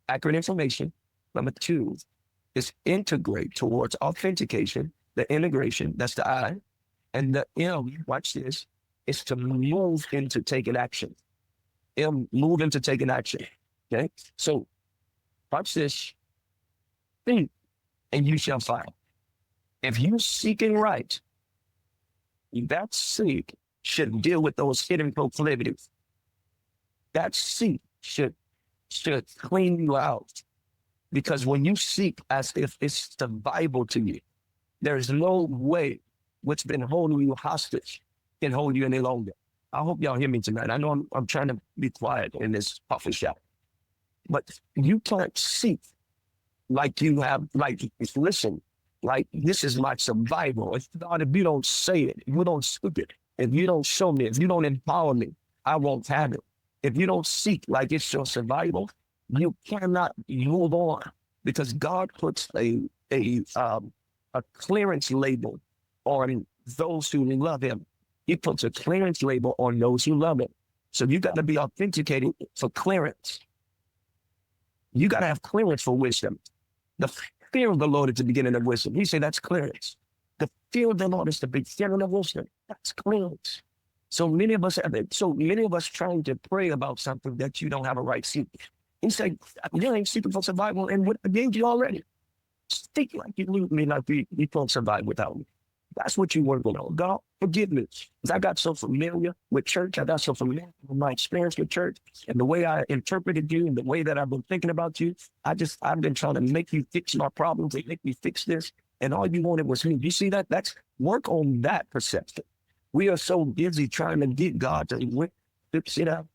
accurate information. Number two is integrate towards authentication, the integration, that's the I. And the M, watch this, is to move into taking action. M, move into taking action. Okay. So watch this. Think, and you shall find. If you're seeking right, that seek should deal with those hidden proclivities. That seek should clean you out. Because when you seek as if it's survival to you, there is no way what's been holding you hostage can hold you any longer. I hope y'all hear me tonight. I know I'm trying to be quiet in this coffee shop. But you can't seek like you have, like, listen, like this is my survival. If God, if you don't say it, if you don't speak it, if you don't show me, if you don't empower me, I won't have it. If you don't seek like it's your survival, you cannot move on because God puts a clearance label on those who love him. He puts a clearance label on those who love him. So you got to be authenticated for clearance. You got to have clearance for wisdom. The fear of the Lord is the beginning of wisdom. He said that's clearance. The fear of the Lord is the beginning of wisdom. That's clearance. So many of us have it. So many of us trying to pray about something that you don't have a right seek. He said, you ain't seeking for survival, and what I gave you already. Speak like you knew me, like you can't survive without me. That's what you're working on. God, forgive me. Because I got so familiar with church. I got so familiar with my experience with church and the way I interpreted you and the way that I've been thinking about you. I've been trying to make you fix my problems and make me fix this. And all you wanted was me. You see that? That's work on that perception. We are so busy trying to get God to fix it out,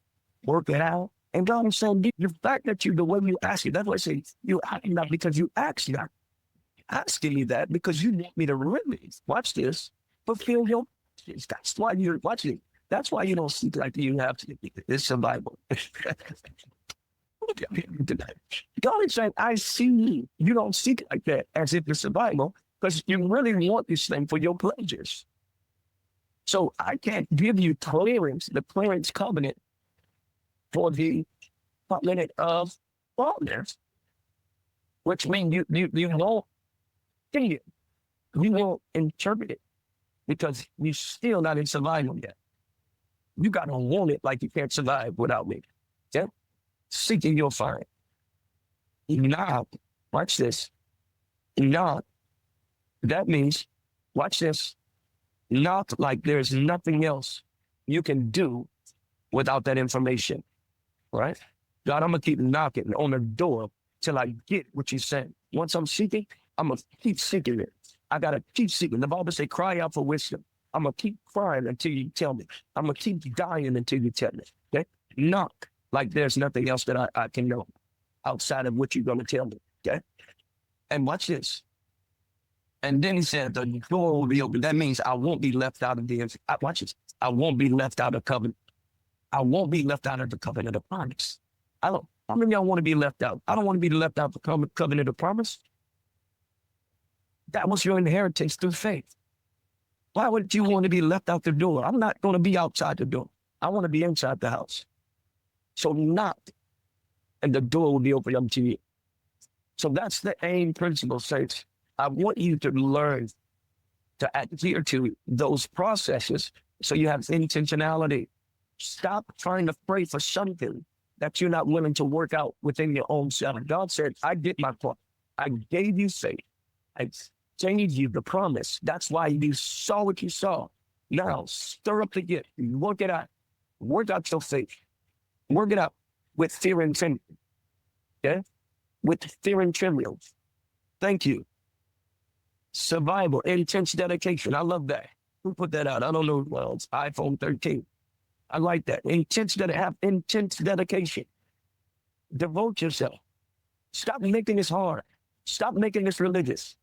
work it out. And God is saying, the fact that the way you ask it, that's why I say you ask not because you ask not. Asking me that because you want me to really, watch this, fulfill your purposes. That's why you're watching. That's why you don't seek like you have to. It's survival. God is saying, I see you. You don't seek like that as if it's survival because you really want this thing for your pleasures. So I can't give you clearance, the clearance covenant for the covenant of fathers, which means you won't see it. You won't interpret it because you're still not in survival yet. You got to want it like you can't survive without me. Yeah? Seeking you'll find. Knock. Watch this. Knock. That means, watch this. Knock like there's nothing else you can do without that information. Right? God, I'm going to keep knocking on the door till I get what you said. Once I'm seeking, I'm going to keep seeking it. I got to keep seeking. The Bible says, cry out for wisdom. I'm going to keep crying until you tell me. I'm going to keep dying until you tell me. Okay? Knock like there's nothing else that I can know outside of what you're going to tell me. Okay? And watch this. And then he said, the door will be open. That means I won't be left out of the, watch this. I won't be left out of covenant. I won't be left out of the covenant of promise. How many of y'all want to be left out? I don't want to be left out of the covenant of promise. That was your inheritance through faith. Why would you want to be left out the door? I'm not going to be outside the door. I want to be inside the house. So knock, and the door will be open up to you. So that's the aim principle, saints. I want you to learn to adhere to those processes so you have intentionality. Stop trying to pray for something that you're not willing to work out within your own self. God said, I did my part. I gave you faith. I gave you the promise. That's why you saw what you saw. Now, stir up the gift. Work it out. Work out your faith. Work it out with fear and trembling. Okay? With fear and trembling. Thank you. Survival, intense dedication. I love that. Who put that out? I don't know. Well, it's iPhone 13. I like that. Have intense dedication. Devote yourself. Stop making this hard. Stop making this religious.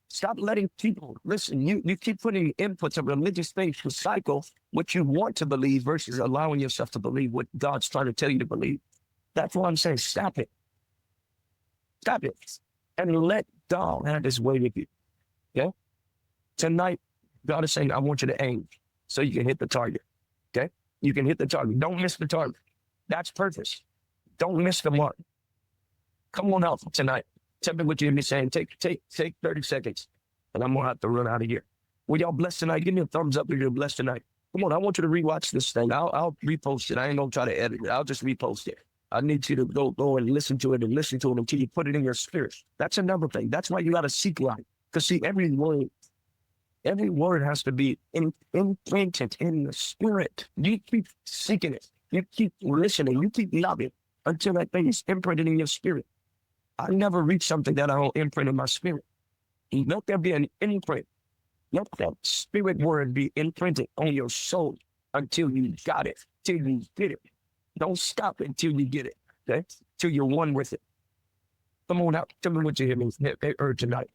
Stop letting people listen. You keep putting inputs of religious things to cycle what you want to believe versus allowing yourself to believe what God's trying to tell you to believe. That's why I'm saying stop it. Stop it. And let God have his way with you. Okay? Tonight, God is saying, I want you to aim so you can hit the target. Okay? You can hit the target. Don't miss the target. That's purpose. Don't miss the mark. Come on out tonight. Tell me what you're saying. Take 30 seconds, and I'm going to have to run out of here. Were y'all blessed tonight? Give me a thumbs up if you're blessed tonight. Come on, I want you to rewatch this thing. I'll repost it. I ain't going to try to edit it. I'll just repost it. I need you to go and listen to it until you put it in your spirit. That's another thing. That's why you got to seek life. Because see, every word has to be imprinted in the spirit. You keep seeking it. You keep listening. You keep loving until that thing is imprinted in your spirit. I never reach something that I don't imprint in my spirit. Let there be an imprint. Let that spirit word be imprinted on your soul until you got it, till you get it. Don't stop until you get it, okay? Till you're one with it. Come on out. Tell me what you heard tonight.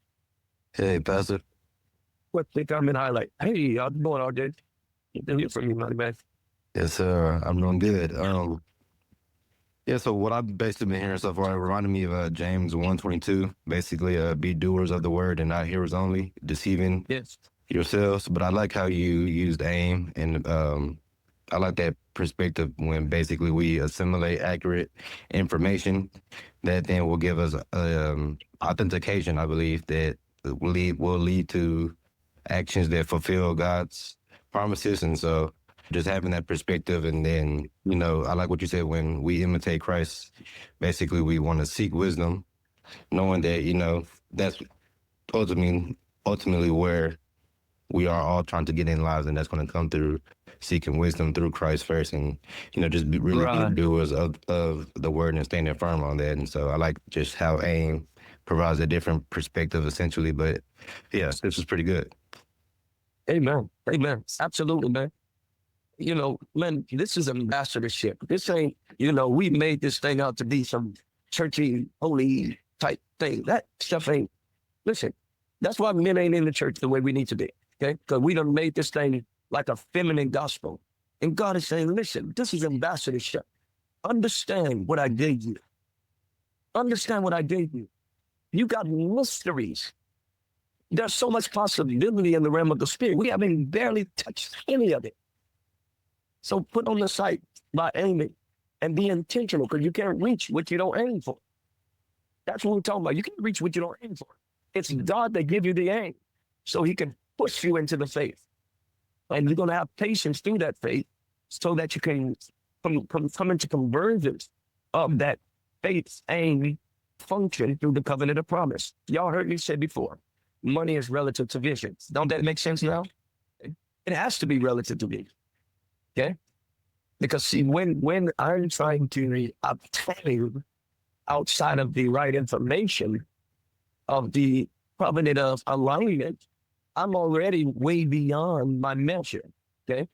Hey, Pastor. What they come in highlight? Hey, how's it going, RJ? Good to hear from you, man. Yes, sir. I'm doing good. Yeah, so what I've basically been hearing so far, it reminded me of James 1:22. Basically, be doers of the word and not hearers only, deceiving Yes. yourselves. But I like how you used aim, and I like that perspective when basically we assimilate accurate information that then will give us authentication, I believe, that will lead to actions that fulfill God's promises. And so just having that perspective, and then, I like what you said, when we imitate Christ, basically we want to seek wisdom, knowing that, that's ultimately where we are all trying to get in lives, and that's going to come through seeking wisdom through Christ first, and, just be doers of the word and standing firm on that. And so I like just how AIM provides a different perspective essentially, but yeah, this is pretty good. Amen. Absolutely, man. Man, this is ambassadorship. This ain't, we made this thing out to be some churchy, holy type thing. That stuff ain't, listen, that's why men ain't in the church the way we need to be, okay? Because we done made this thing like a feminine gospel. And God is saying, listen, this is ambassadorship. Understand what I gave you. Understand what I gave you. You got mysteries. There's so much possibility in the realm of the spirit. We haven't barely touched any of it. So put on the sight by aiming and be intentional, because you can't reach what you don't aim for. That's what we're talking about. You can't reach what you don't aim for. It's God that gives you the aim so he can push you into the faith. And you're going to have patience through that faith so that you can come into convergence of that faith aim function through the covenant of promise. Y'all heard me say before, money is relative to vision. Don't that make sense now? It has to be relative to vision. Okay? Because see, when I'm trying to obtain outside of the right information of the covenant of alignment, I'm already way beyond my measure. Okay?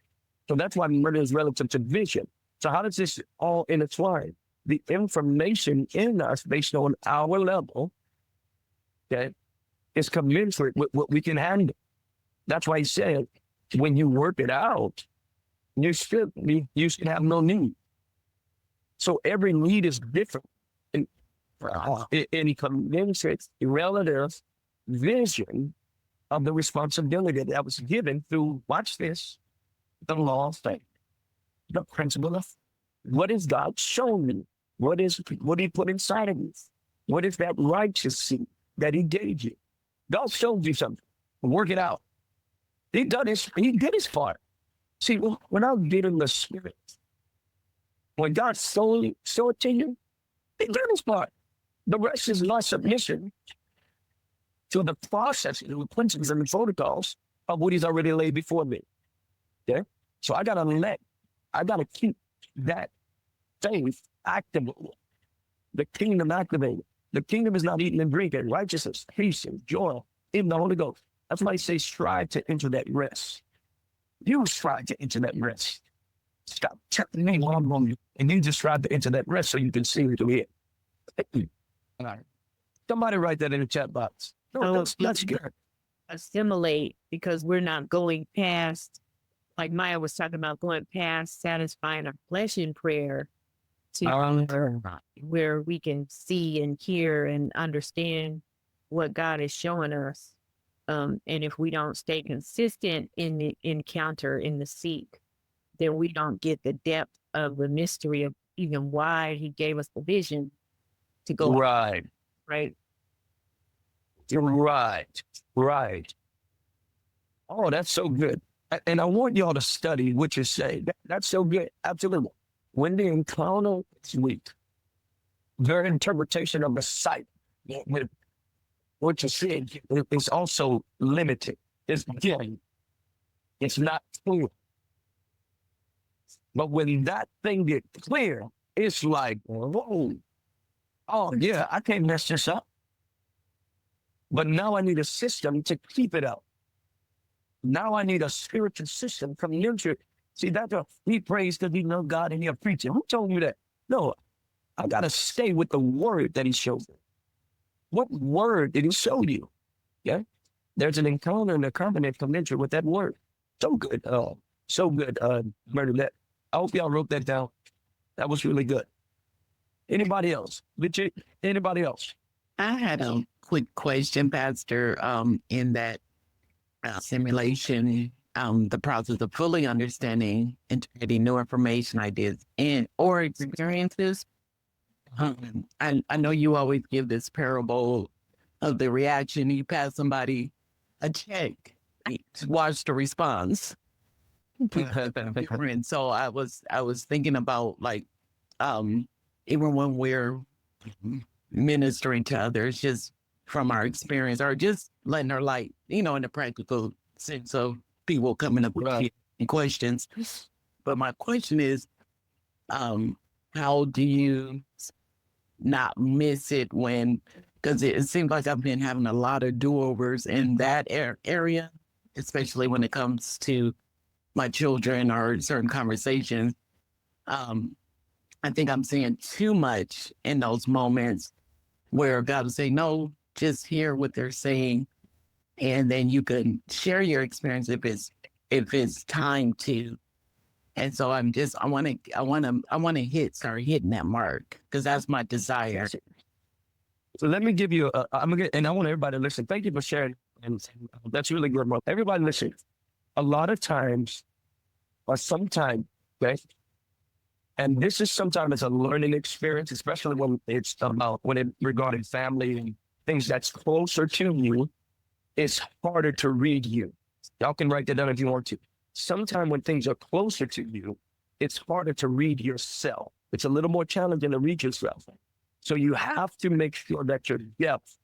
So that's why money is relative to vision. So how does this all intertwine? The information in us based on our level, okay, is commensurate with what we can handle. That's why he said, when you work it out, you should have no need. So every need is different. And it commensurate relative vision of the responsibility that was given through, watch this, the law of faith, the principle of what is God showing me? What he put inside of you? What is that righteous seed that he gave you? God showed you something. Work it out. He did his part. See, when I get in the spirit, when God showed it to you, he did his part. The rest is my submission to the process, the principles and the protocols of what he's already laid before me. Okay? So I gotta keep that faith activated. The kingdom activated. The kingdom is not eating and drinking. Righteousness, peace, and joy in the Holy Ghost. That's why I say strive to enter that rest. You strive to enter that rest. Stop telling me what I'm going to do. And you just strive to enter that rest so you can see it to it. All right. Somebody write that in the chat box. No, that's good. Assimilate, because we're not going past, like Maya was talking about, going past satisfying our flesh in prayer to where we can see and hear and understand what God is showing us. And if we don't stay consistent in the encounter, in the seek, then we don't get the depth of the mystery of even why he gave us the vision to go. Right. Right. Right. Oh, that's so good. And I want y'all to study what you say. That's so good. Absolutely. When the encounter is weak, their interpretation of the sight, with what you see, is also limited. It's again, it's not clear. But when that thing gets clear, it's like, whoa, oh yeah, I can't mess this up. But now I need a system to keep it up. Now I need a spiritual system coming into it. See, that's he prays because he knows God and he'll preach it. Who told you that? No, I got to stay with the word that he showed me. What word did he show you? Yeah. There's an encounter and a covenant commensurate with that word. So good. So good, Bernadette. I hope y'all wrote that down. That was really good. Anybody else? Legit? Anybody else? I had a quick question, Pastor, in that simulation, the process of fully understanding, integrating new information, ideas, and or experiences. I know you always give this parable of the reaction. You pass somebody a check, watch the response. And so I was thinking about, like, even when we're ministering to others, just from our experience, or just letting our light, in the practical sense of people coming up with questions. But my question is, how do you not miss it because it seems like I've been having a lot of do-overs in that area, especially when it comes to my children or certain conversations. I think I'm saying too much in those moments where God will say, no, just hear what they're saying. And then you can share your experience if it's time to. And so I want to start hitting that mark, because that's my desire. So let me give you, and I want everybody to listen. Thank you for sharing. And that's really good. Everybody listen. A lot of times, or sometimes, okay, and this is sometimes a learning experience, especially when it's regarding family and things that's closer to you, it's harder to read you. Y'all can write that down if you want to. Sometimes when things are closer to you, it's harder to read yourself. It's a little more challenging to read yourself. So you have to make sure that your depth,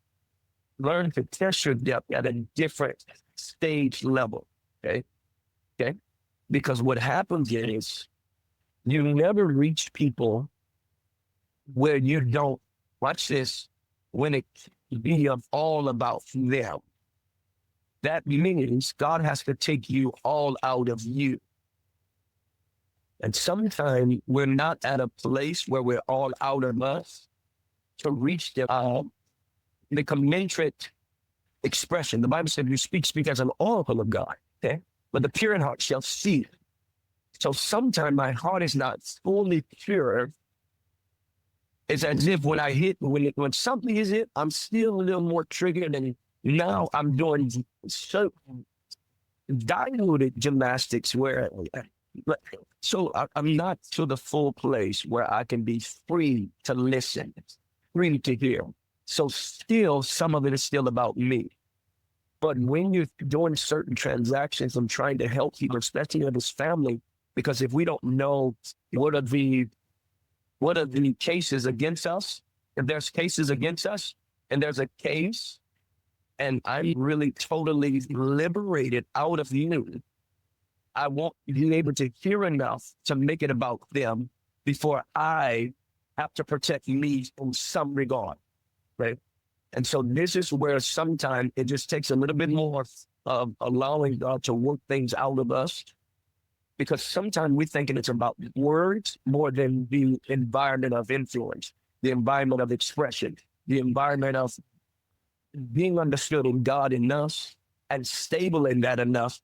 learn to test your depth at a different stage level, okay? Because what happens is you never reach people where you don't, watch this, when it be all about them. That means God has to take you all out of you. And sometimes we're not at a place where we're all out of us to reach the commensurate expression. The Bible said, you speak as an oracle of God, okay? But the pure in heart shall see it. So sometimes my heart is not fully pure. It's as if when something is it, I'm still a little more triggered, and now I'm doing so diluted gymnastics so I'm not to the full place where I can be free to listen, free to hear. So still, some of it is still about me. But when you're doing certain transactions, I'm trying to help people, especially in this family, because if we don't know what are the cases against us, if there's cases against us and there's a case, and I'm really totally liberated out of you, I won't be able to hear enough to make it about them before I have to protect me in some regard, right? And so this is where sometimes it just takes a little bit more of allowing God to work things out of us, because sometimes we're thinking it's about words more than the environment of influence, the environment of expression, the environment of being understood in God in us and stable in that enough,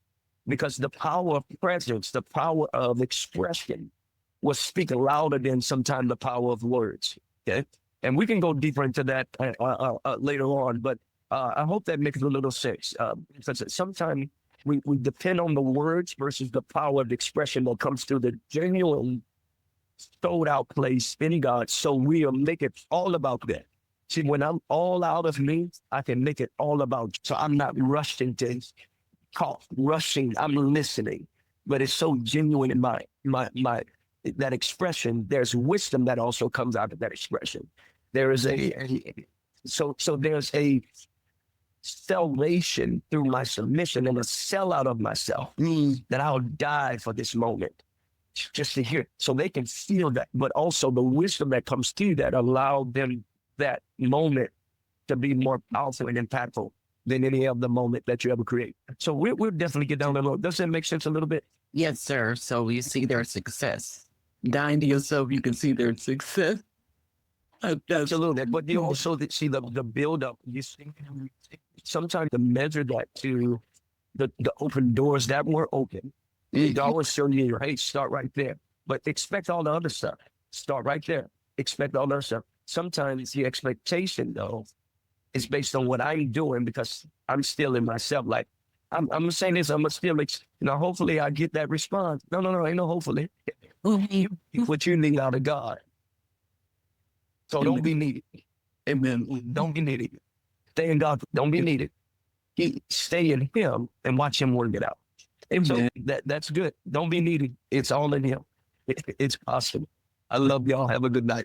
because the power of presence, the power of expression will speak louder than sometimes the power of words. Okay. And we can go deeper into that later on, but I hope that makes a little sense, because sometimes we depend on the words versus the power of expression that comes through the genuine sold out place in God. So we'll make it all about that. See, when I'm all out of me, I can make it all about you. So I'm not rushing to rushing. I'm listening, but it's so genuine in my that expression. There's wisdom that also comes out of that expression. There is so there's a salvation through my submission and a sellout of myself that I'll die for this moment just to hear, so they can feel that, but also the wisdom that comes through that allow them that moment to be more powerful and impactful than any other moment that you ever create. So we'll definitely get down the road. Does that make sense a little bit? Yes, sir. So you see their success. Dying to yourself, you can see their success. Absolutely. But you also see the build up. You see, sometimes to measure that to the open doors that were open. It always show you, hey, start right there. But expect all the other stuff. Start right there. Expect all the other stuff. Sometimes the expectation, though, is based on what I'm doing, because I'm still in myself. Like, I'm going to say this, I'm going to still, hopefully I get that response. No, ain't no hopefully. What you need out of God. So don't be needed. Amen. Don't be needed. Stay in God. Don't be needed. Stay in Him and watch Him work it out. Amen. So that's good. Don't be needed. It's all in Him. It's awesome. I love y'all. Have a good night.